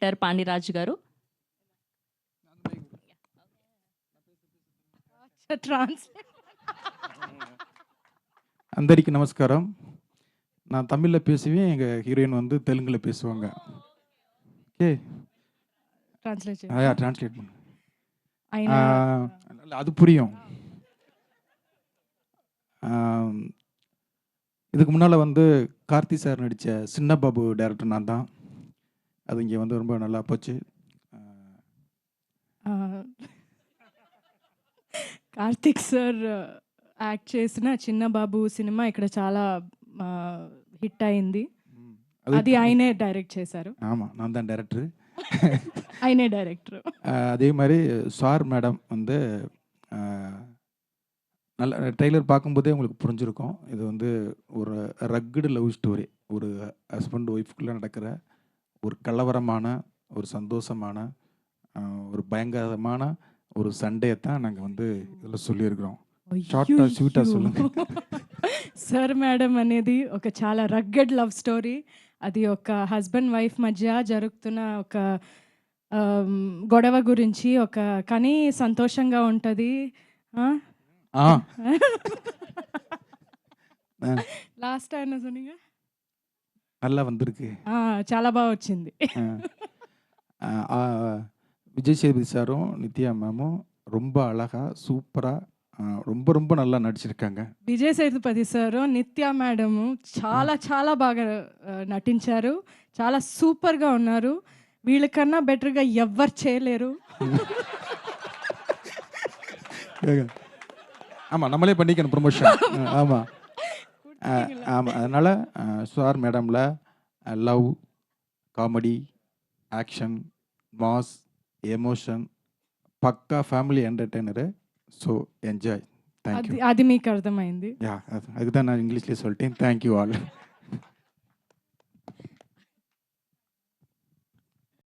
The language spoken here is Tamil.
డైరెక్టర్ పాండిరాజు గారు. అందరికీ நமஸ்காரம். நான் தமிழில் பேசுவேன், எங்கள் ஹீரோயின் வந்து தெலுங்கில் பேசுவாங்க. ஓகே, டிரான்ஸ்லேட் பண்ணு. அது புரியும். இதுக்கு முன்னால் வந்து கார்த்தி சார் நடித்த சின்ன பாபு டைரக்டர் நான் தான். அது இங்கே வந்து ரொம்ப நல்லா போச்சு. కార్తిక్ సార్ యాక్ట్ చేసిన చిన్న బాబు సినిమా ఇక్కడ చాలా హిట్ అయింది. అది ఆయనే డైరెక్ట్ చేశారు. ஆமாம், நான் தான் டைரக்டர். ఆయనే డైరెక్టర్. அதே மாதிரி சார் மேடம் வந்து நல்ல ட்ரெய்லர் பார்க்கும்போதே உங்களுக்கு புரிஞ்சிருக்கும். இது வந்து ஒரு ரக்குடு லவ் ஸ்டோரி. ஒரு ஹஸ்பண்ட் ஒய்ஃப்குள்ளே நடக்கிற ஒரு கலவரமான, ஒரு சந்தோஷமான, ஒரு பயங்கரமான ஒரு சண்டையை தான் நாங்கள் வந்து இதில் சொல்லியிருக்கிறோம். షార్ట్గా స్వీట్గా சொல்லுங்க. సర్ మేడం అనేది ఒక చాలా రగ్గడ్ లవ్ స్టోరీ. అది ఒక హస్బెండ్ వైఫ్ మధ్య జరుగుతున్న ఒక గొడవ గురించి, ఒక కానీ సంతోషంగా ఉంటుంది. లాస్ట్ ఆయన சொன்னீங்க நல்லா வந்திருக்கு. చాలా బాగా వచ్చింది. விஜய் சேதுபதி சாரும் நித்யா மேமும் ரொம்ப அழகாக சூப்பராக ரொம்ப ரொம்ப நல்லா నడిచిருக்காங்க. విజయ్ సేతుపతి సారు నిత్యా మేడము చాలా చాలా బాగా నటించారు. చాలా సూపర్గా ఉన్నారు. వీళ్ళకన్నా బెటర్గా ఎవ్వరు చేయలేరు. ஆமாம், நம்மளே பண்ணிக்கணும் ப்ரொமோஷன். ஆமாம் ஆமாம். அதனால் சார் மேடமில் love, comedy, action, mass, emotion, పక్కా family entertainer. So enjoy. Thank you. అది మీకు అర్థమైంది. அதுக்கு தான் நான் இங்கிலீஷ்லேயே சொல்லிட்டேன். Thank you all.